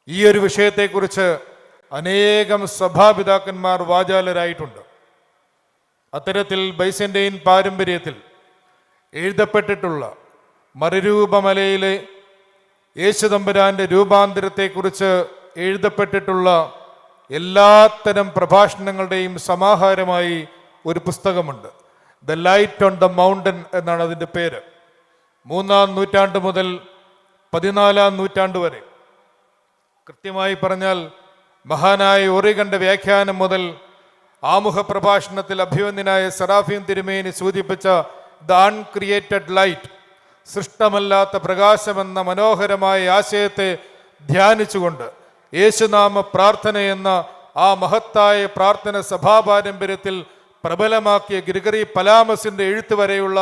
ഈ ഒരു വിഷയത്തെക്കുറിച്ച് അനേകം സഭാപിതാക്കന്മാർ വാചാലരായിട്ടുണ്ട്. അത്തരത്തിൽ ബൈസന്റൈൻ പാരമ്പര്യത്തിൽ എഴുതപ്പെട്ടിട്ടുള്ള മറുരൂപമലയിലെ യേശുതമ്പുരാന്റെ രൂപാന്തരത്തെക്കുറിച്ച് എഴുതപ്പെട്ടിട്ടുള്ള എല്ലാത്തരം പ്രഭാഷണങ്ങളുടെയും സമാഹാരമായി ഒരു പുസ്തകമുണ്ട്. The light on the mountain എന്നാണ് അതിൻ്റെ പേര്. 3-ാം നൂറ്റാണ്ട് മുതൽ 14-ാം നൂറ്റാണ്ട് വരെ, കൃത്യമായി പറഞ്ഞാൽ മഹാനായ ഒറിഗന്റെ വ്യാഖ്യാനം മുതൽ ആമുഖ പ്രഭാഷണത്തിൽ അഭിവന്ദ്യനായ സെറാഫീം തിരുമേനി സൂചിപ്പിച്ച ദ അൺക്രിയേറ്റഡ് ലൈറ്റ്, സൃഷ്ടമല്ലാത്ത പ്രകാശമെന്ന മനോഹരമായ ആശയത്തെ ധ്യാനിച്ചുകൊണ്ട് യേശുനാമ പ്രാർത്ഥന എന്ന ആ മഹത്തായ പ്രാർത്ഥന സഭാപാരമ്പര്യത്തിൽ പ്രബലമാക്കിയ ഗ്രിഗറി പലാമസിന്റെ എഴുത്ത് വരെയുള്ള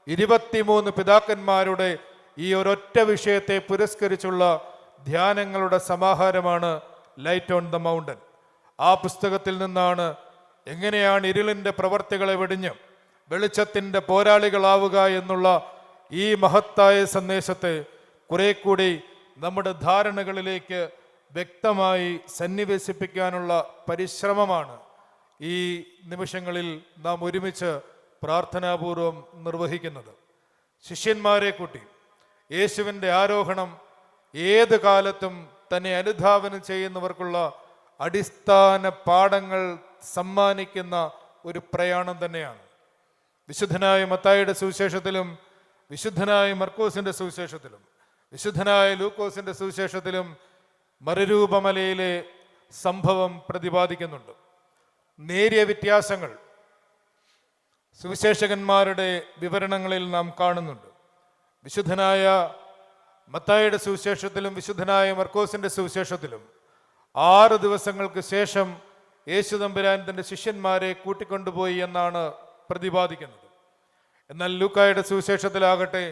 23 പിതാക്കന്മാരുടെ ഈ ഒരൊറ്റ വിഷയത്തെ പുരസ്കരിച്ചുള്ള ധ്യാനങ്ങളുടെ സമാഹാരമാണ് ലൈറ്റ് ഓൺ ദ മൗണ്ടൻ. ആ പുസ്തകത്തിൽ നിന്നാണ് എങ്ങനെയാണ് ഇരുളിൻ്റെ പ്രവർത്തികളെ വെടിഞ്ഞ് വെളിച്ചത്തിൻ്റെ പോരാളികളാവുക എന്നുള്ള ഈ മഹത്തായ സന്ദേശത്തെ കുറെ കൂടി നമ്മുടെ ധാരണകളിലേക്ക് വ്യക്തമായി സന്നിവേശിപ്പിക്കാനുള്ള പരിശ്രമമാണ് ഈ നിമിഷങ്ങളിൽ നാം ഒരുമിച്ച് പ്രാർത്ഥനാപൂർവം നിർവഹിക്കുന്നത്. ശിഷ്യന്മാരെ കൂട്ടി യേശുവിൻ്റെ ആരോഹണം ഏത് കാലത്തും തന്നെ അനുധാവനം ചെയ്യുന്നവർക്കുള്ള അടിസ്ഥാന പാഠങ്ങൾ സമ്മാനിക്കുന്ന ഒരു പ്രയാണം തന്നെയാണ്. വിശുദ്ധനായ മത്തായിയുടെ സുവിശേഷത്തിലും വിശുദ്ധനായ മർക്കോസിന്റെ സുവിശേഷത്തിലും വിശുദ്ധനായ ലൂക്കോസിന്റെ സുവിശേഷത്തിലും മറുരൂപമലയിലെ സംഭവം പ്രതിപാദിക്കുന്നുണ്ട്. നേരിയ വ്യത്യാസങ്ങൾ സുവിശേഷകന്മാരുടെ വിവരണങ്ങളിൽ നാം കാണുന്നുണ്ട്. വിശുദ്ധനായ മത്തായിയുടെ സുവിശേഷത്തിലും വിശുദ്ധനായ മർക്കോസിന്റെ സുവിശേഷത്തിലും 6 ദിവസങ്ങൾക്ക് ശേഷം യേശു തമ്പുരാൻ തൻ്റെ ശിഷ്യന്മാരെ കൂട്ടിക്കൊണ്ടുപോയി എന്നാണ് പ്രതിപാദിക്കുന്നത്. എന്നാൽ ലൂക്കായുടെ സുവിശേഷത്തിലാകട്ടെ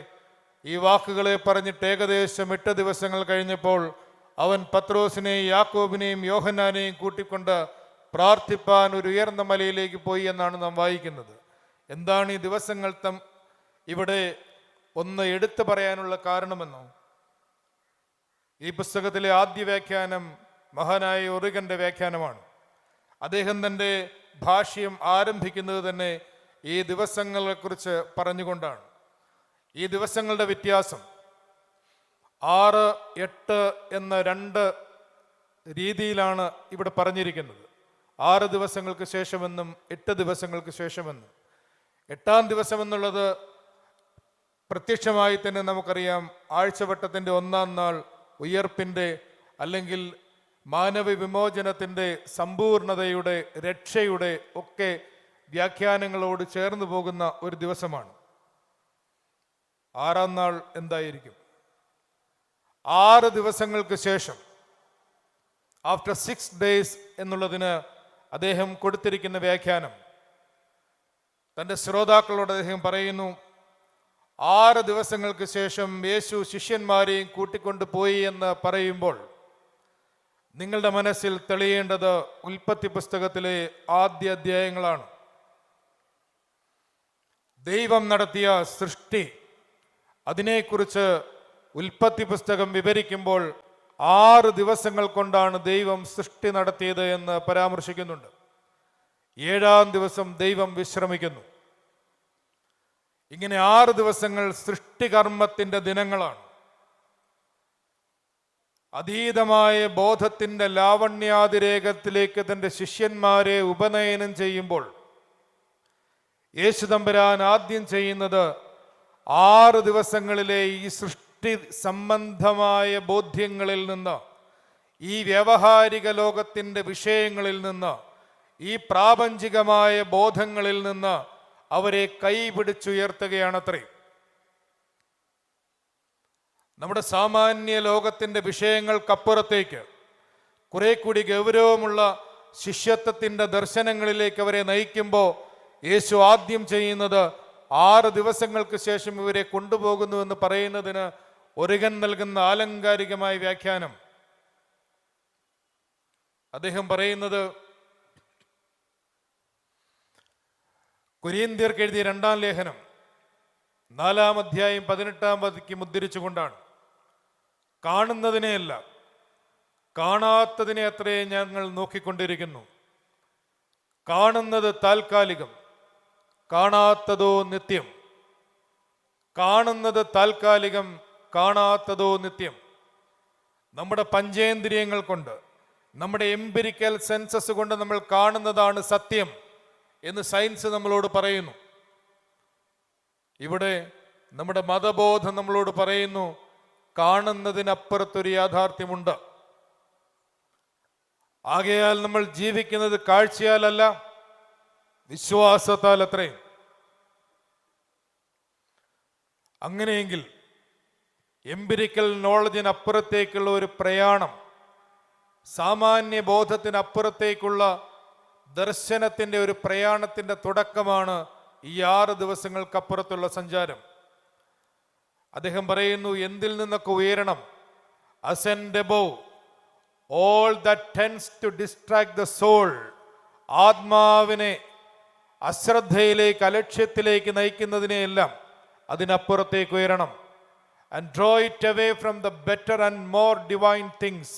ഈ വാക്കുകളെ പറഞ്ഞിട്ട് ഏകദേശം 8 ദിവസങ്ങൾ കഴിഞ്ഞപ്പോൾ അവൻ പത്രോസിനെയും യാക്കോബിനെയും യോഹന്നാനെയും കൂട്ടിക്കൊണ്ട് പ്രാർത്ഥിപ്പാൻ ഒരു ഉയർന്ന മലയിലേക്ക് പോയി എന്നാണ് നാം വായിക്കുന്നത്. എന്താണ് ഈ ദിവസങ്ങൾ ഇവിടെ ഒന്ന് എടുത്തു പറയാനുള്ള കാരണമെന്നോ? ഈ പുസ്തകത്തിലെ ആദ്യ വ്യാഖ്യാനം മഹാനായ ഒറിഗന്റെ വ്യാഖ്യാനമാണ്. അദ്ദേഹം തൻ്റെ ഭാഷ്യം ആരംഭിക്കുന്നത് തന്നെ ഈ ദിവസങ്ങളെക്കുറിച്ച് പറഞ്ഞുകൊണ്ടാണ്. ഈ ദിവസങ്ങളുടെ വ്യത്യാസം 6, 8 എന്ന 2 രീതിയിലാണ് ഇവിടെ പറഞ്ഞിരിക്കുന്നത്. 6 ദിവസങ്ങൾക്ക് ശേഷമെന്നും 8 ദിവസങ്ങൾക്ക് ശേഷമെന്നും. 8-ാം ദിവസം എന്നുള്ളത് പ്രത്യക്ഷമായി തന്നെ നമുക്കറിയാം ആഴ്ചവട്ടത്തിൻ്റെ 1-ാം നാൾ, ഉയർപ്പിൻ്റെ അല്ലെങ്കിൽ മാനവ വിമോചനത്തിൻ്റെ സമ്പൂർണതയുടെ രക്ഷയുടെ ഒക്കെ വ്യാഖ്യാനങ്ങളോട് ചേർന്ന് പോകുന്ന ഒരു ദിവസമാണ്. 6-ാം നാൾ എന്തായിരിക്കും? 6 ദിവസങ്ങൾക്ക് ശേഷം, ആഫ്റ്റർ 6 days എന്നുള്ളതിന് അദ്ദേഹം കൊടുത്തിരിക്കുന്ന വ്യാഖ്യാനം തൻ്റെ ശ്രോതാക്കളോട് അദ്ദേഹം പറയുന്നു, 6 ദിവസങ്ങൾക്ക് ശേഷം യേശു ശിഷ്യന്മാരെയും കൂട്ടിക്കൊണ്ടു പോയി എന്ന് പറയുമ്പോൾ നിങ്ങളുടെ മനസ്സിൽ തെളിയേണ്ടത് ഉൽപ്പത്തി പുസ്തകത്തിലെ ആദ്യ അധ്യായങ്ങളാണ്. ദൈവം നടത്തിയ സൃഷ്ടി, അതിനെക്കുറിച്ച് ഉൽപ്പത്തി പുസ്തകം വിവരിക്കുമ്പോൾ 6 ദിവസങ്ങൾ കൊണ്ടാണ് ദൈവം സൃഷ്ടി നടത്തിയത് എന്ന് പരാമർശിക്കുന്നുണ്ട്. 7-ാം ദിവസം ദൈവം വിശ്രമിക്കുന്നു. ഇങ്ങനെ 6 ദിവസങ്ങൾ സൃഷ്ടികർമ്മത്തിന്റെ ദിനങ്ങളാണ്. അതീതമായ ബോധത്തിന്റെ ലാവണ്യാതിരേകത്തിലേക്ക് തൻ്റെ ശിഷ്യന്മാരെ ഉപനയനം ചെയ്യുമ്പോൾ യേശു തമ്പുരാൻ ആദ്യം ചെയ്യുന്നത് 6 ദിവസങ്ങളിലെ ഈ സൃഷ്ടി സംബന്ധമായ ബോധ്യങ്ങളിൽ നിന്ന്, ഈ വ്യാവഹാരിക ലോകത്തിൻ്റെ വിഷയങ്ങളിൽ നിന്ന്, ഈ പ്രാപഞ്ചികമായ ബോധങ്ങളിൽ നിന്ന് അവരെ കൈപിടിച്ചുയർത്തുകയാണത്രേ. നമ്മുടെ സാമാന്യ ലോകത്തിൻ്റെ വിഷയങ്ങൾക്കപ്പുറത്തേക്ക് കുറെ കൂടി ഗൗരവമുള്ള ശിഷ്യത്വത്തിൻ്റെ ദർശനങ്ങളിലേക്ക് അവരെ നയിക്കുമ്പോൾ യേശു ആദ്യം ചെയ്യുന്നത് 6 ദിവസങ്ങൾക്ക് ശേഷം ഇവരെ കൊണ്ടുപോകുന്നു എന്ന് പറയുന്നതിന് ഒറിഗൻ നൽകുന്ന ആലങ്കാരികമായ വ്യാഖ്യാനം. അദ്ദേഹം പറയുന്നത് കൊരിന്ത്യർക്ക് എഴുതിയ 2-ാം ലേഖനം 4-ാം അധ്യായം 18-ാം വാക്യം ഉദ്ധരിച്ചുകൊണ്ടാണ്. കാണുന്നതിനെയല്ല, കാണാത്തതിനെ അത്രയും ഞങ്ങൾ നോക്കിക്കൊണ്ടിരിക്കുന്നു. കാണുന്നത് താൽക്കാലികം, കാണാത്തതോ നിത്യം. കാണുന്നത് താൽക്കാലികം, കാണാത്തതോ നിത്യം. നമ്മുടെ പഞ്ചേന്ദ്രിയങ്ങൾ കൊണ്ട്, നമ്മുടെ എംപിരിക്കൽ സെൻസസ് കൊണ്ട് നമ്മൾ കാണുന്നതാണ് സത്യം എന്ന് സയൻസ് നമ്മളോട് പറയുന്നു. ഇവിടെ നമ്മുടെ മതബോധം നമ്മളോട് പറയുന്നു, കാണുന്നതിനപ്പുറത്തൊരു യാഥാർത്ഥ്യമുണ്ട്. ആകയാൽ നമ്മൾ ജീവിക്കുന്നത് കാഴ്ചയാലല്ല, വിശ്വാസത്താൽ അത്രയും. അങ്ങനെയെങ്കിൽ എംപിരിക്കൽ നോളജിനപ്പുറത്തേക്കുള്ള ഒരു പ്രയാണം, സാമാന്യ ബോധത്തിനപ്പുറത്തേക്കുള്ള ദർശനത്തിൻ്റെ ഒരു പ്രയാണത്തിൻ്റെ തുടക്കമാണ് ഈ 6 ദിവസങ്ങൾക്കപ്പുറത്തുള്ള സഞ്ചാരം. അദ്ദേഹം പറയുന്നു, എന്തിൽ നിന്നൊക്കെ ഉയരണം? ascend above all that tends to distract the soul. ആത്മാവിനെ അശ്രദ്ധയിലേക്ക്, അലക്ഷ്യത്തിലേക്ക് നയിക്കുന്നതിനെയെല്ലാം അതിനപ്പുറത്തേക്ക് ഉയരണം. And draw it away from the better and more divine things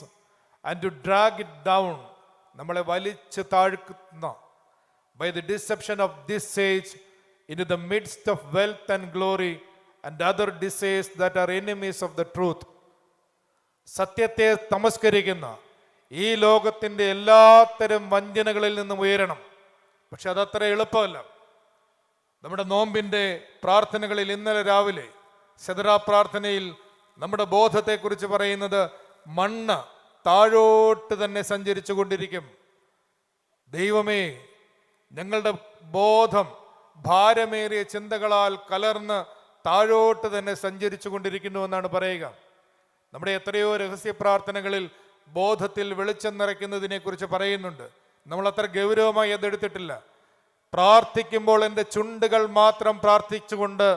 and to drag it down. നമ്മളെ വലിച്ചു താഴ്ക്കുന്ന by the deception of this age into the midst of wealth and glory and other desires that are enemies of the truth. സത്യത്തെ തമസ്കരിക്കുന്ന ഈ ലോകത്തിൻ്റെ എല്ലാത്തരം വഞ്ചനകളിൽ നിന്നും ഉയരണം. പക്ഷെ അതത്ര എളുപ്പമല്ല. നമ്മുടെ നോമ്പിൻ്റെ പ്രാർത്ഥനകളിൽ ഇന്നലെ രാവിലെ സദറാ പ്രാർത്ഥനയിൽ നമ്മുടെ ബോധത്തെക്കുറിച്ച് പറയുന്നത്, മണ്ണ് താഴോട്ട് തന്നെ സഞ്ചരിച്ചു കൊണ്ടിരിക്കും. ദൈവമേ, ഞങ്ങളുടെ ബോധം ഭാരമേറിയ ചിന്തകളാൽ കലർന്ന് താഴോട്ട് തന്നെ സഞ്ചരിച്ചു കൊണ്ടിരിക്കുന്നു എന്നാണ് പറയുക. നമ്മുടെ എത്രയോ രഹസ്യ പ്രാർത്ഥനകളിൽ ബോധത്തിൽ വെളിച്ചം നിറയ്ക്കുന്നതിനെ കുറിച്ച് പറയുന്നുണ്ട്. നമ്മൾ അത്ര ഗൗരവമായി അതെടുത്തിട്ടില്ല. പ്രാർത്ഥിക്കുമ്പോൾ എൻ്റെ ചുണ്ടുകൾ മാത്രം പ്രാർത്ഥിച്ചുകൊണ്ട്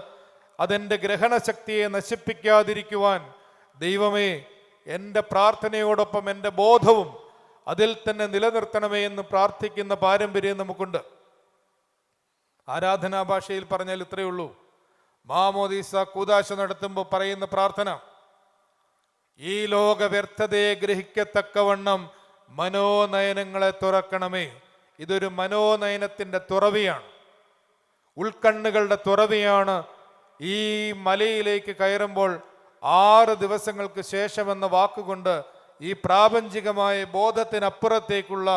അതെൻ്റെ ഗ്രഹണശക്തിയെ നശിപ്പിക്കാതിരിക്കുവാൻ ദൈവമേ, എൻ്റെ പ്രാർത്ഥനയോടൊപ്പം എൻ്റെ ബോധവും അതിൽ തന്നെ നിലനിർത്തണമേ എന്ന് പ്രാർത്ഥിക്കുന്ന പാരമ്പര്യം നമുക്കുണ്ട്. ആരാധനാ ഭാഷയിൽ പറഞ്ഞാൽ ഇത്രയേ ഉള്ളൂ. മാമോദീസ കൂദാശ നടത്തുമ്പോൾ പറയുന്ന പ്രാർത്ഥന, ഈ ലോക വ്യർത്ഥതയെ ഗ്രഹിക്കത്തക്കവണ്ണം മനോനയനങ്ങളെ തുറക്കണമേ. ഇതൊരു മനോനയനത്തിൻ്റെ തുറവിയാണ്, ഉൾക്കണ്ണുകളുടെ തുറവിയാണ്. ഈ മലയിലേക്ക് കയറുമ്പോൾ 6 ദിവസങ്ങൾക്ക് ശേഷമെന്ന വാക്കുകൊണ്ട് ഈ പ്രാപഞ്ചികമായ ബോധത്തിനപ്പുറത്തേക്കുള്ള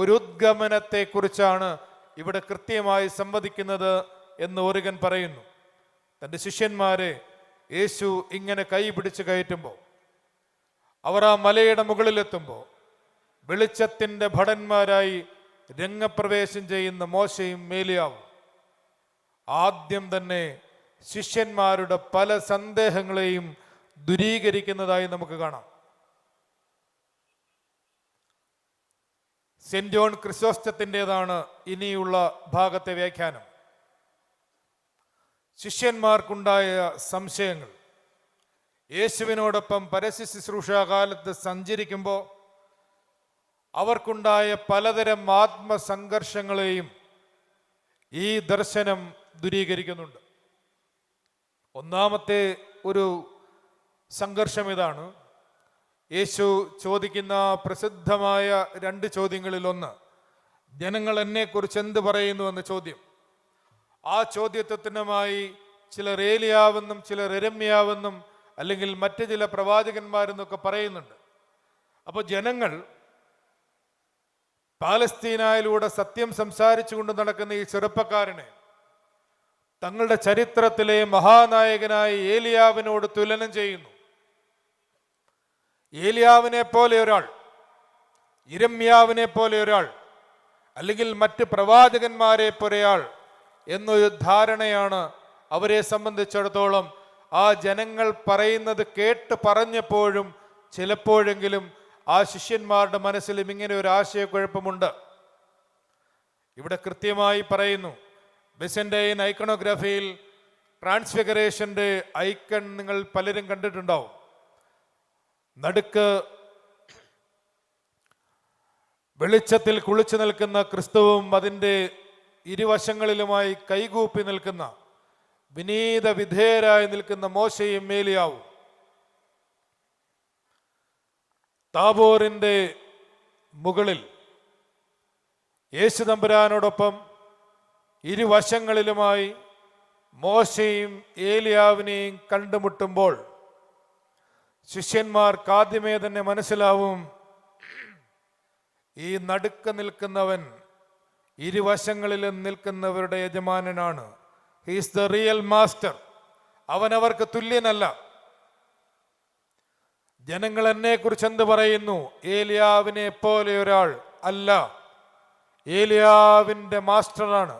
ഒരു ഉദ്ഗമനത്തെക്കുറിച്ചാണ് ഇവിടെ കൃത്യമായി സംവദിക്കുന്നത് എന്ന് ഓറിഗൻ പറയുന്നു. തൻ്റെ ശിഷ്യന്മാരെ യേശു ഇങ്ങനെ കൈ പിടിച്ച് കയറ്റുമ്പോൾ, അവർ ആ മലയുടെ മുകളിലെത്തുമ്പോൾ വെളിച്ചത്തിൻ്റെ ഭടന്മാരായി രംഗപ്രവേശം ചെയ്യുന്ന മോശയും മേലിയാവും ആദ്യം തന്നെ ശിഷ്യന്മാരുടെ പല സന്ദേഹങ്ങളെയും ദൂരീകരിക്കുന്നതായി നമുക്ക് കാണാം. സെന്റ് ജോൺ ക്രിസോസ്റ്റത്തിൻ്റെതാണ് ഇനിയുള്ള ഭാഗത്തെ വ്യാഖ്യാനം. ശിഷ്യന്മാർക്കുണ്ടായ സംശയങ്ങൾ, യേശുവിനോടൊപ്പം പരസ്യ ശുശ്രൂഷാകാലത്ത് സഞ്ചരിക്കുമ്പോൾ അവർക്കുണ്ടായ പലതരം ആത്മസംഘർഷങ്ങളെയും ഈ ദർശനം ദൂരീകരിക്കുന്നുണ്ട്. ഒന്നാമത്തെ ഒരു സംഘർഷം ഇതാണ്. യേശു ചോദിക്കുന്ന പ്രസിദ്ധമായ 2 ചോദ്യങ്ങളിൽ ഒന്ന്, ജനങ്ങൾ എന്നെക്കുറിച്ച് എന്ത് പറയുന്നു എന്ന ചോദ്യം. ആ ചോദ്യത്വത്തിനുമായി ചിലർ ഏലിയാവെന്നും ചിലർ യെരമ്യാവെന്നും അല്ലെങ്കിൽ മറ്റു ചില പ്രവാചകന്മാരെന്നൊക്കെ പറയുന്നുണ്ട്. അപ്പോൾ ജനങ്ങൾ പാലസ്തീനയിലൂടെ സത്യം സംസാരിച്ചു കൊണ്ട് നടക്കുന്ന ഈ ചെറുപ്പക്കാരനെ തങ്ങളുടെ ചരിത്രത്തിലെ മഹാനായകനായ ഏലിയാവിനോട് തുലനം ചെയ്യുന്നു. ഏലിയാവിനെ പോലെ ഒരാൾ, യിരെമ്യാവിനെ പോലെ ഒരാൾ, അല്ലെങ്കിൽ മറ്റ് പ്രവാചകന്മാരെ പോലെയാൾ എന്നൊരു ധാരണയാണ് അവരെ സംബന്ധിച്ചിടത്തോളം. ആ ജനങ്ങൾ പറയുന്നത് കേട്ട് പറഞ്ഞപ്പോഴും ചിലപ്പോഴെങ്കിലും ആ ശിഷ്യന്മാരുടെ മനസ്സിലും ഇങ്ങനെ ഒരു ആശയക്കുഴപ്പമുണ്ട്. ഇവിടെ കൃത്യമായി പറയുന്നു, ബിസന്റൈൻ ഐക്കണോഗ്രാഫിയിൽ ട്രാൻസ്ഫിഗറേഷൻ്റെ ഐക്കൺ നിങ്ങൾ പലരും കണ്ടിട്ടുണ്ടാവും. നടുക്ക് വെളിച്ചത്തിൽ കുളിച്ചു നിൽക്കുന്ന ക്രിസ്തുവും അതിൻ്റെ ഇരുവശങ്ങളിലുമായി കൈകൂപ്പി നിൽക്കുന്ന വിനീത വിധേയരായി നിൽക്കുന്ന മോശയും മേലിയാവും. താബോറിൻ്റെ മുകളിൽ യേശു തമ്പുരാനോടൊപ്പം ഇരുവശങ്ങളിലുമായി മോശയും ഏലിയാവിനെയും കണ്ടുമുട്ടുമ്പോൾ ശിഷ്യന്മാർക്ക് ആദ്യമേ തന്നെ മനസ്സിലാവും, ഈ നടുക്ക് നിൽക്കുന്നവൻ ഇരുവശങ്ങളിലും നിൽക്കുന്നവരുടെ യജമാനനാണ്. He's the real master. അവൻ അവർക്ക് തുല്യനല്ല. ജനങ്ങൾ എന്നെക്കുറിച്ച് എന്ത് പറയുന്നു? ഏലിയാവിനെ പോലെ ഒരാൾ അല്ല. ഏലിയാവിൻ്റെ മാസ്റ്ററാണ്,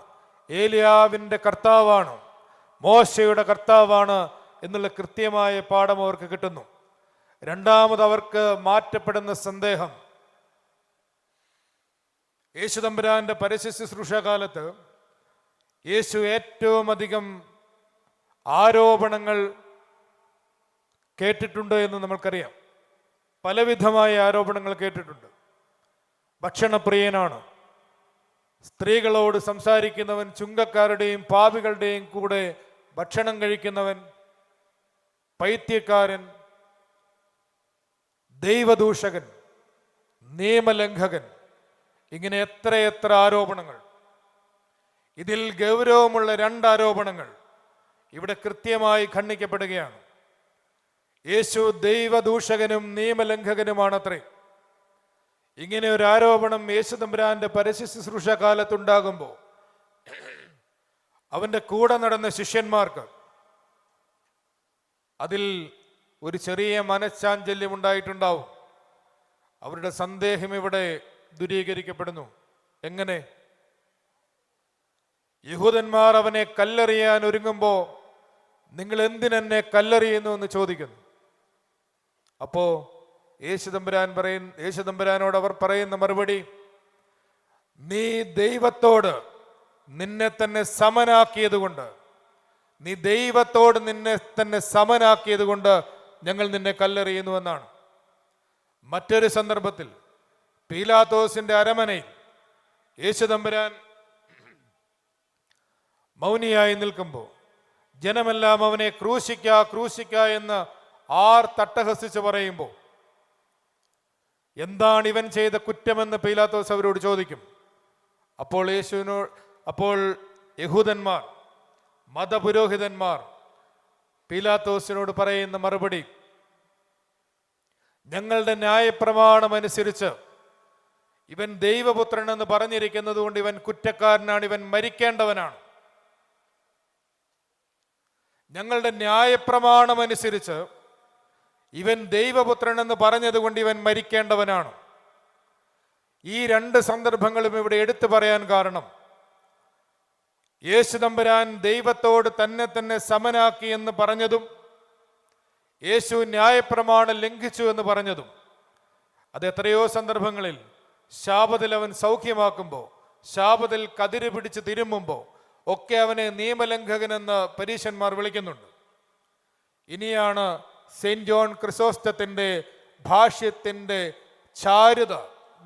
ഏലിയാവിൻ്റെ കർത്താവാണ്, മോശയുടെ കർത്താവാണ് എന്നുള്ള കൃത്യമായ പാഠം അവർക്ക് കിട്ടുന്നു. രണ്ടാമത് അവർക്ക് മാറ്റപ്പെടുന്ന സന്ദേഹം. യേശു തമ്പുരാന്റെ പരസ്യ ശുശ്രൂഷ കാലത്ത് യേശു ഏറ്റവും അധികം ആരോപണങ്ങൾ കേട്ടിട്ടുണ്ട് എന്ന് നമ്മൾക്കറിയാം. പലവിധമായ ആരോപണങ്ങൾ കേട്ടിട്ടുണ്ട്. ഭക്ഷണപ്രിയനാണ്, സ്ത്രീകളോട് സംസാരിക്കുന്നവൻ, ചുങ്കക്കാരുടെയും പാപികളുടെയും കൂടെ ഭക്ഷണം കഴിക്കുന്നവൻ, പൈത്യക്കാരൻ, ദൈവദൂഷകൻ, നിയമലംഘകൻ, ഇങ്ങനെ എത്രയെത്ര ആരോപണങ്ങൾ. ഇതിൽ ഗൗരവമുള്ള 2 ആരോപണങ്ങൾ ഇവിടെ കൃത്യമായി ഖണ്ഡിക്കപ്പെടുകയാണ്. യേശു ദൈവദൂഷകനും നിയമലംഘകനുമാണത്രേ. ഇങ്ങനെ ഒരു ആരോപണം യേശു തമ്പുരാന്റെ പരസ്യ ശുശ്രൂഷ കാലത്തുണ്ടാകുമ്പോൾ അവന്റെ കൂടെ നടന്ന ശിഷ്യന്മാർക്ക് അതിൽ ഒരു ചെറിയ മനഃശാഞ്ചല്യം ഉണ്ടായിട്ടുണ്ടാവും. അവരുടെ സന്ദേഹം ഇവിടെ ദൂരീകരിക്കപ്പെടുന്നു. എങ്ങനെ? യഹൂദന്മാർ അവനെ കല്ലെറിയാൻ ഒരുങ്ങുമ്പോൾ നിങ്ങൾ എന്തിനെന്നെ കല്ലെറിയുന്നു എന്ന് ചോദിക്കുന്നു. അപ്പോ യേശു തമ്പുരാനോട് അവർ പറയുന്ന മറുപടി, നീ ദൈവത്തോട് നിന്നെ തന്നെ സമനാക്കിയത് കൊണ്ട്, നീ ദൈവത്തോട് നിന്നെ തന്നെ സമനാക്കിയത് കൊണ്ട് ഞങ്ങൾ നിന്നെ കല്ലെറിയുന്നു എന്നാണ്. മറ്റൊരു സന്ദർഭത്തിൽ പീലാത്തോസിന്റെ അരമനയിൽ യേശു തമ്പുരാൻ മൗനിയായി നിൽക്കുമ്പോൾ ജനമെല്ലാം അവനെ ക്രൂശിക്ക എന്ന് തട്ടഹസിച്ച് പറയുമ്പോൾ എന്താണ് ഇവൻ ചെയ്ത കുറ്റമെന്ന് പീലാത്തോസ് അവരോട് ചോദിക്കും. അപ്പോൾ യഹൂദന്മാർ, മതപുരോഹിതന്മാർ പീലാത്തോസിനോട് പറയുന്ന മറുപടി, ഞങ്ങളുടെ ന്യായപ്രമാണം അനുസരിച്ച് ഇവൻ ദൈവപുത്രൻ എന്ന് പറഞ്ഞിരിക്കുന്നത് കൊണ്ട് ഇവൻ കുറ്റക്കാരനാണ്, ഇവൻ മരിക്കേണ്ടവനാണ്. ഞങ്ങളുടെ ന്യായപ്രമാണം അനുസരിച്ച് ഇവൻ ദൈവപുത്രൻ എന്ന് പറഞ്ഞതുകൊണ്ട് ഇവൻ മരിക്കേണ്ടവനാണ്. ഈ 2 സന്ദർഭങ്ങളും ഇവിടെ എടുത്തു പറയാൻ കാരണം, യേശു തമ്പുരാൻ ദൈവത്തോട് തന്നെ സമനാക്കി എന്ന് പറഞ്ഞതും യേശു ന്യായപ്രമാണം ലംഘിച്ചു എന്ന് പറഞ്ഞതും അത് എത്രയോ സന്ദർഭങ്ങളിൽ ശാബത്തിൽ അവൻ സൗഖ്യമാക്കുമ്പോൾ, ശാബത്തിൽ കതിര് പിടിച്ച് തിരുമ്മുമ്പോൾ ഒക്കെ അവനെ നിയമലംഘകനെന്ന് പരീശന്മാർ വിളിക്കുന്നുണ്ട്. ഇനിയാണ് സെയിന്റ് ജോൺ ക്രിസോസ്റ്റത്തിന്റെ ഭാഷ്യത്തിന്റെ ചാരുത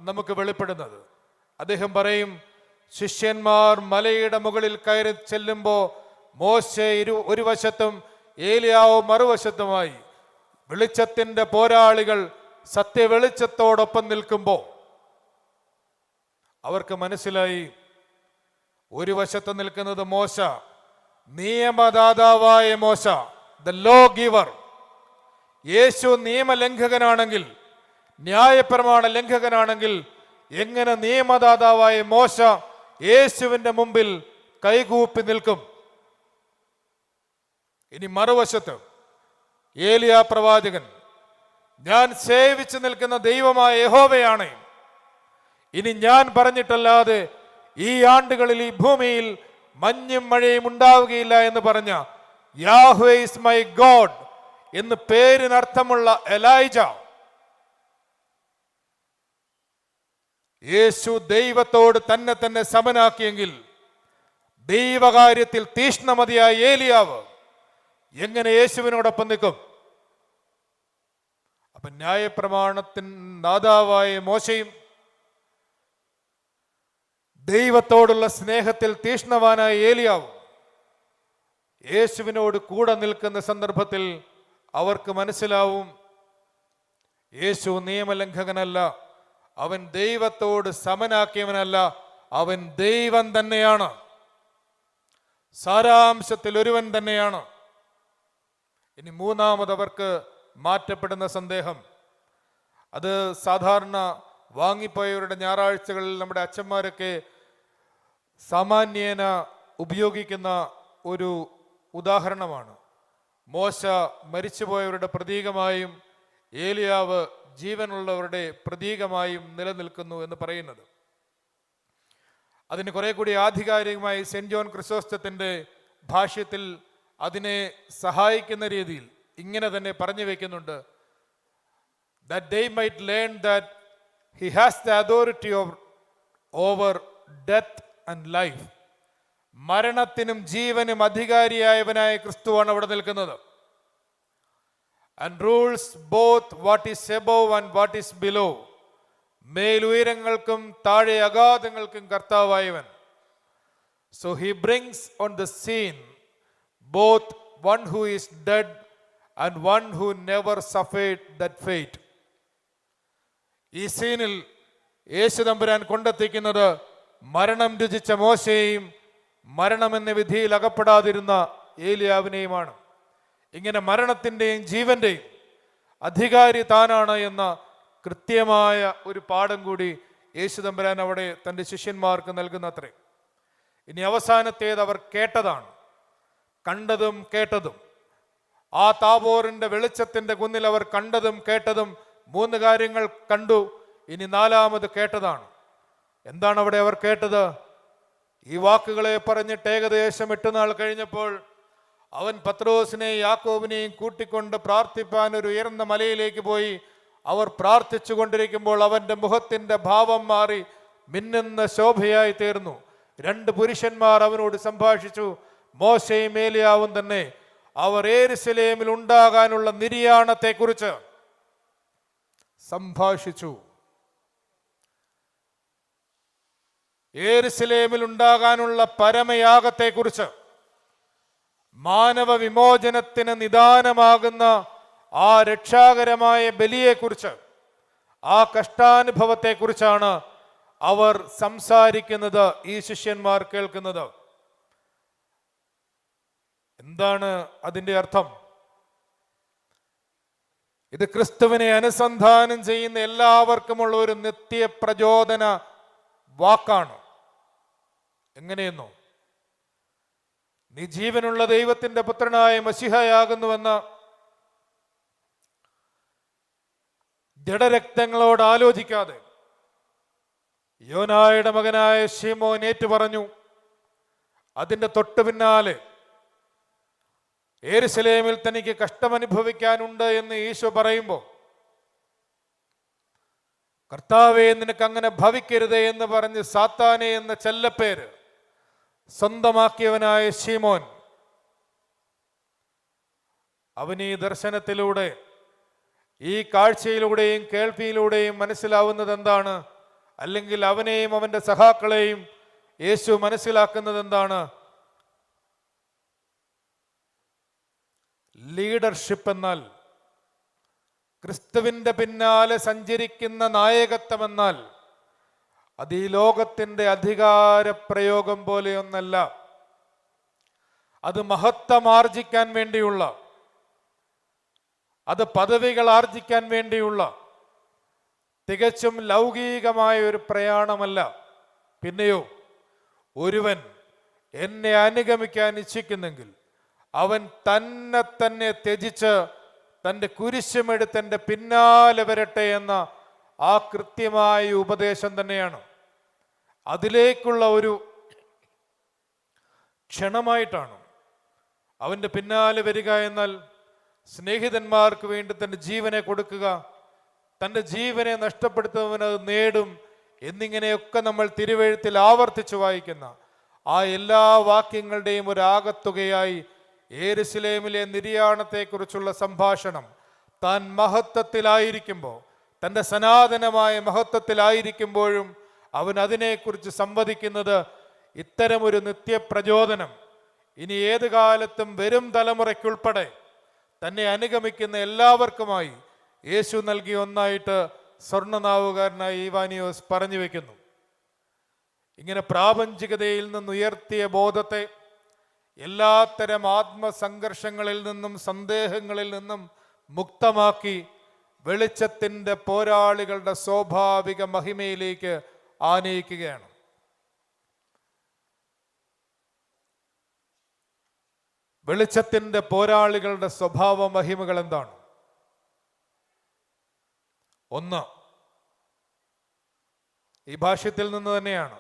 നമുക്ക് വെളിപ്പെടുന്നത്. അദ്ദേഹം ശിഷ്യന്മാർ മലയുടെ മുകളിൽ കയറി ചെല്ലുമ്പോൾ മോശെ ഒരു വശത്തും ഏലിയാവ് മറുവശത്തുമായി വെളിച്ചത്തിന്റെ പോരാളികൾ സത്യവെളിച്ചത്തോടൊപ്പം നിൽക്കുമ്പോൾ അവർക്ക് മനസ്സിലായി, ഒരു വശത്ത് നിൽക്കുന്നത് മോശ, നിയമദാതാവായ മോശ, ദ ലോ ഗിവർ. യേശു നിയമലംഘകനാണെങ്കിൽ, ന്യായപ്രമാണ ലംഘകനാണെങ്കിൽ എങ്ങനെ നിയമദാതാവായ മോശ യേശുവിന്റെ മുമ്പിൽ കൈകൂപ്പി നിൽക്കും? ഇനി മറുവശത്ത് ഏലിയാ പ്രവാചകൻ, ഞാൻ സേവിച്ചു നിൽക്കുന്ന ദൈവമായ യഹോവയാണ്, ഇനി ഞാൻ പറഞ്ഞിട്ടല്ലാതെ ഈ ആണ്ടുകളിൽ ഈ ഭൂമിയിൽ മഞ്ഞും മഴയും ഉണ്ടാവുകയില്ല എന്ന് പറഞ്ഞ യാഹ്വേ ഈസ് മൈ ഗോഡ് എന്ന് പേരിനർത്ഥമുള്ള എലൈജ, യേശു ദൈവത്തോട് തന്നെ സമനാക്കിയെങ്കിൽ ദൈവകാര്യത്തിൽ തീഷ്ണമതിയായ ഏലിയാവ് എങ്ങനെ യേശുവിനോടൊപ്പം നിൽക്കും? അപ്പൊ ന്യായപ്രമാണത്തിൻ ദാതാവായ മോശയും ദൈവത്തോടുള്ള സ്നേഹത്തിൽ തീഷ്ണവാനായ ഏലിയാവും യേശുവിനോട് കൂടെ നിൽക്കുന്ന സന്ദർഭത്തിൽ അവർക്ക് മനസ്സിലാവും, യേശു നിയമലംഘകനല്ല, അവൻ ദൈവത്തോട് സമനാക്കിയവനല്ല, അവൻ ദൈവം തന്നെയാണ്, സാരാംശത്തിൽ ഒരുവൻ തന്നെയാണ്. ഇനി മൂന്നാമത് അവർക്ക് മാറ്റപ്പെടുന്ന സന്ദേഹം, അത് സാധാരണ വാങ്ങിപ്പോയവരുടെ ഞായറാഴ്ചകളിൽ നമ്മുടെ അച്ഛന്മാരൊക്കെ സാമാന്യേന ഉപയോഗിക്കുന്ന ഒരു ഉദാഹരണമാണ്. മോശ മരിച്ചുപോയവരുടെ പ്രതീകമായും ഏലിയാവ് ജീവനുള്ളവരുടെ പ്രതീകമായും നിലനിൽക്കുന്നു എന്ന് പറയുന്നത്. അതിന് കുറെ കൂടി ആധികാരികമായി സെന്റ് ജോൺ ക്രിസോസ്റ്റത്തിന്റെ ഭാഷ്യത്തിൽ അതിനെ സഹായിക്കുന്ന രീതിയിൽ ഇങ്ങനെ തന്നെ പറഞ്ഞു വെക്കുന്നുണ്ട്: that they might learn that he has the authority over death and life. മരണത്തിനും ജീവനും അധികാരിയായവനായ ക്രിസ്തുവാണ് അവിടെ നിൽക്കുന്നത്. and rules both what is above and what is below. മേലുയരങ്ങൾക്കും താഴെ അഗാധങ്ങൾക്കും കർത്താവായവൻ. so he brings on the scene both one who is dead and one who never suffered that fate. ഈ സീനിൽ യേശു തമ്പുരാൻ കൊണ്ടെത്തിക്കുന്നത് മരണം രുചിച്ച മോശയെയും മരണമെന്ന വിധിയിൽ അകപ്പെടാതിരുന്ന ഏലിയാവിനെയുമാണ്. ഇങ്ങനെ മരണത്തിൻ്റെയും ജീവന്റെയും അധികാരി താനാണ് എന്ന കൃത്യമായ ഒരു പാഠം കൂടി യേശു തമ്പുരാൻ അവിടെ തൻ്റെ ശിഷ്യന്മാർക്ക് നൽകുന്നത്രേ. ഇനി അവസാനത്തേത് അവർ കേട്ടതാണ്, കണ്ടതും കേട്ടതും. ആ താബോറിന്റെ വെളിച്ചത്തിന്റെ കുന്നിൽ അവർ കണ്ടതും കേട്ടതും 3 കാര്യങ്ങൾ കണ്ടു. ഇനി 4ാമത് കേട്ടതാണ്. എന്താണ് അവിടെ അവർ കേട്ടത്? ഈ വാക്കുകളെ പറഞ്ഞിട്ട് ഏകദേശം 8 നാൾ കഴിഞ്ഞപ്പോൾ അവൻ പത്രോസിനെയും യാക്കോബിനെയും കൂട്ടിക്കൊണ്ട് പ്രാർത്ഥിപ്പാൻ ഒരു ഉയർന്ന മലയിലേക്ക് പോയി. അവർ പ്രാർത്ഥിച്ചു കൊണ്ടിരിക്കുമ്പോൾ അവന്റെ മുഖത്തിന്റെ ഭാവം മാറി മിന്നുന്ന ശോഭയായി തീർന്നു. 2 പുരുഷന്മാർ അവനോട് സംഭാഷിച്ചു, മോശയും ഏലിയാവും തന്നെ. അവർ യെരൂശലേമിൽ ഉണ്ടാകാനുള്ള നിര്യാണത്തെക്കുറിച്ച് സംഭാഷിച്ചു. യെരൂശലേമിൽ ഉണ്ടാകാനുള്ള പരമയാഗത്തെക്കുറിച്ച്, മാനവ വിമോചനത്തിന് നിദാനമാകുന്ന ആ രക്ഷാകരമായ ബലിയെക്കുറിച്ച്, ആ കഷ്ടാനുഭവത്തെക്കുറിച്ചാണ് അവർ സംസാരിക്കുന്നത്, ഈ ശിഷ്യന്മാർ കേൾക്കുന്നത്. എന്താണ് അതിൻ്റെ അർത്ഥം? ഇത് ക്രിസ്തുവിനെ അനുസന്ധാനം ചെയ്യുന്ന എല്ലാവർക്കുമുള്ള ഒരു നിത്യപ്രചോദന വാക്കാണ്. എങ്ങനെയെന്നോ, നീ ജീവനുള്ള ദൈവത്തിന്റെ പുത്രനായ മശിഹയാകുന്നുവെന്ന് ജഡരക്തങ്ങളോട് ആലോചിക്കാതെ യോനായുടെ മകനായ ശിമോൻ ഏറ്റുപറഞ്ഞു. അതിന്റെ തൊട്ടു പിന്നാലെ യെരൂശലേമിൽ തനിക്ക് കഷ്ടമനുഭവിക്കാനുണ്ട് എന്ന് ഈശോ പറയുമ്പോൾ, കർത്താവേ നിനക്ക് അങ്ങനെ ഭവിക്കരുതേ എന്ന് പറഞ്ഞ് സാത്താനെ എന്ന ചെല്ലപ്പേര് സ്വന്തമാക്കിയവനായ ശിമോൻ, അവൻ ഈ ദർശനത്തിലൂടെ, ഈ കാഴ്ചയിലൂടെയും കേൾവിയിലൂടെയും മനസ്സിലാവുന്നത് എന്താണ്? അല്ലെങ്കിൽ അവനെയും അവന്റെ സഹാക്കളെയും യേശു മനസ്സിലാക്കുന്നത് എന്താണ്? ലീഡർഷിപ്പ് എന്നാൽ, ക്രിസ്തുവിന്റെ പിന്നാലെ സഞ്ചരിക്കുന്ന നായകത്വം എന്നാൽ അത് ഈ ലോകത്തിന്റെ അധികാര പ്രയോഗം പോലെയൊന്നല്ല. അത് മഹത്വം ആർജിക്കാൻ വേണ്ടിയുള്ള, അത് പദവികൾ ആർജിക്കാൻ വേണ്ടിയുള്ള തികച്ചും ലൗകികമായ ഒരു പ്രയാണമല്ല. പിന്നെയോ, ഒരുവൻ എന്നെ അനുഗമിക്കാൻ ഇച്ഛിക്കുന്നെങ്കിൽ അവൻ തന്നെ ത്യജിച്ച് തൻ്റെ കുരിശുമെടുത്ത് എൻ്റെ പിന്നാലെ വരട്ടെ എന്ന ആ കൃത്യമായ ഉപദേശം തന്നെയാണ്. അതിലേക്കുള്ള ഒരു ക്ഷണമായിട്ടാണ് അവൻ്റെ പിന്നാലെ വരിക എന്നാൽ സ്നേഹിതന്മാർക്ക് വേണ്ടി തൻ്റെ ജീവനെ കൊടുക്കുക, തൻ്റെ ജീവനെ നഷ്ടപ്പെടുത്തുന്നവനത് നേടും എന്നിങ്ങനെയൊക്കെ നമ്മൾ തിരുവെഴുത്തിൽ ആവർത്തിച്ചു വായിക്കുന്ന ആ എല്ലാ വാക്യങ്ങളുടെയും ഒരു ആകത്തുകയായി യെരൂശലേമിലെ നിര്യാണത്തെക്കുറിച്ചുള്ള സംഭാഷണം താൻ മഹത്വത്തിലായിരിക്കുമ്പോൾ, തൻ്റെ സനാതനമായ മഹത്വത്തിലായിരിക്കുമ്പോഴും അവൻ അതിനെക്കുറിച്ച് സംവദിക്കുന്നത് ഇത്തരമൊരു നിത്യപ്രചോദനം ഇനി ഏതു കാലത്തും വരും തലമുറയ്ക്കുൾപ്പെടെ തന്നെ അനുഗമിക്കുന്ന എല്ലാവർക്കുമായി യേശു നൽകിയ ഒന്നായിട്ട് സ്വർണ്ണനാവുകാരനായ ഈവാനിയോസ് പറഞ്ഞു വെക്കുന്നു. ഇങ്ങനെ പ്രാപഞ്ചികതയിൽ നിന്ന് ഉയർത്തിയ ബോധത്തെ എല്ലാത്തരം ആത്മസംഘർഷങ്ങളിൽ നിന്നും സന്ദേഹങ്ങളിൽ നിന്നും മുക്തമാക്കി വെളിച്ചത്തിൻ്റെ പോരാളികളുടെ സ്വാഭാവിക മഹിമയിലേക്ക് ആനയിക്കുകയാണ്. വെളിച്ചത്തിൻ്റെ പോരാളികളുടെ സ്വഭാവ മഹിമകൾ എന്താണ്? ഒന്ന്, ഈ ഭാഷ്യത്തിൽ നിന്ന് തന്നെയാണ്,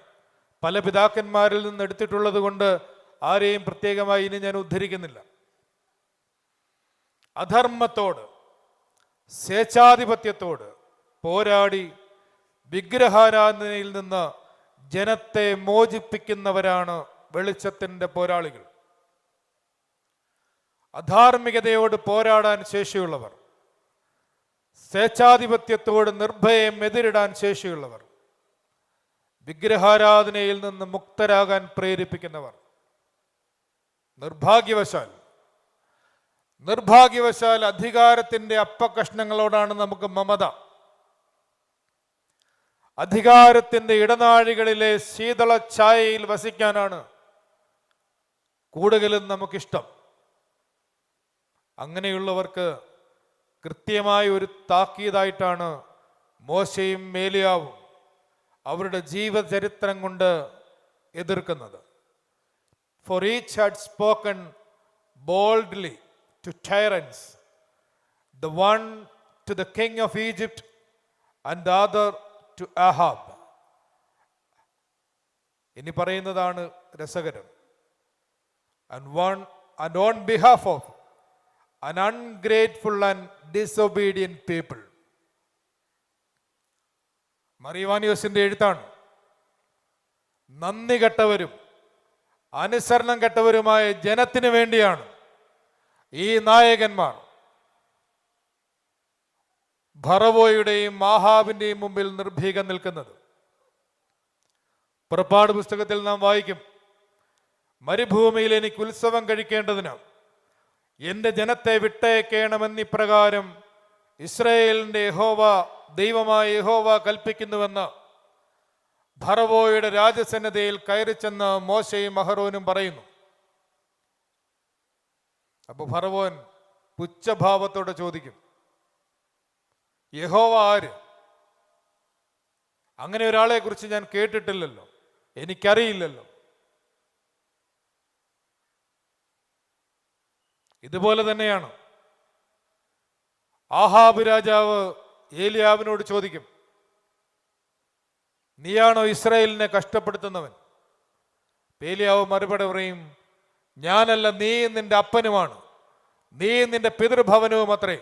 പല പിതാക്കന്മാരിൽ നിന്ന് എടുത്തിട്ടുള്ളത് കൊണ്ട് ആരെയും പ്രത്യേകമായി ഇനി ഞാൻ ഉദ്ധരിക്കുന്നില്ല. അധർമ്മത്തോട്, സ്വേച്ഛാധിപത്യത്തോട് പോരാടി വിഗ്രഹാരാധനയിൽ നിന്ന് ജനത്തെ മോചിപ്പിക്കുന്നവരാണ് വെളിച്ചത്തിൻ്റെ പോരാളികൾ. അധാർമികതയോട് പോരാടാൻ ശേഷിയുള്ളവർ, സ്വേച്ഛാധിപത്യത്തോട് നിർഭയം എതിരിടാൻ ശേഷിയുള്ളവർ, വിഗ്രഹാരാധനയിൽ നിന്ന് മുക്തരാകാൻ പ്രേരിപ്പിക്കുന്നവർ. നിർഭാഗ്യവശാൽ അധികാരത്തിൻ്റെ അപ്പകഷ്ണങ്ങളോടാണ് നമുക്ക് മമത. അധികാരത്തിൻ്റെ ഇടനാഴികളിലെ ശീതള ഛായയിൽ വസിക്കാനാണ് കൂടുതലും നമുക്കിഷ്ടം. അങ്ങനെയുള്ളവർക്ക് കൃത്യമായ ഒരു താക്കീതായിട്ടാണ് മോശയും ഏലിയാവും അവരുടെ ജീവചരിത്രം കൊണ്ട് എതിർക്കുന്നത്. For each had spoken boldly to tyrants, the one to the king of Egypt and the other to Ahab. ഇനി പറയുന്നതാണ് രസകരം. And on behalf of an ungrateful and disobedient people. മറിവാനിയോസിന്റെ എഴുത്താണ്. നന്ദി കെട്ടവരും അനുസരണം കെട്ടവരുമായ ജനത്തിന് വേണ്ടിയാണ് ഈ നായകന്മാർ ഫറവോയുടെയും ആഹാബിന്റെയും മുമ്പിൽ നിർഭീകം നിൽക്കുന്നത്. പുറപ്പാട് പുസ്തകത്തിൽ നാം വായിക്കും, മരുഭൂമിയിൽ എനിക്ക് ഉത്സവം കഴിക്കേണ്ടതിന് എൻ്റെ ജനത്തെ വിട്ടയക്കണമെന്നിപ്രകാരം ഇസ്രായേലിൻ്റെ യഹോവ, ദൈവമായ യഹോവ കൽപ്പിക്കുന്നുവെന്ന് ഫറവോയുടെ രാജസന്നദ്ധയിൽ കയറിച്ചെന്ന് മോശയും അഹരോനും പറയുന്നു. അപ്പൊ ഫറവോൻ പുച്ഛഭാവത്തോടെ ചോദിക്കും, യഹോവ ആര്? അങ്ങനെ ഒരാളെ കുറിച്ച് ഞാൻ കേട്ടിട്ടില്ലല്ലോ, എനിക്കറിയില്ലല്ലോ. ഇതുപോലെ തന്നെയാണ് ആഹാബ് രാജാവ് ഏലിയാവിനോട് ചോദിക്കും, നീയാണോ ഇസ്രായേലിനെ കഷ്ടപ്പെടുത്തുന്നവൻ? ഏലിയാവ് മറുപടി പറയും, ഞാനല്ല, നീ നിന്റെ അപ്പനുമാണ്, നീ നിന്റെ പിതൃഭവനവും അത്രേ.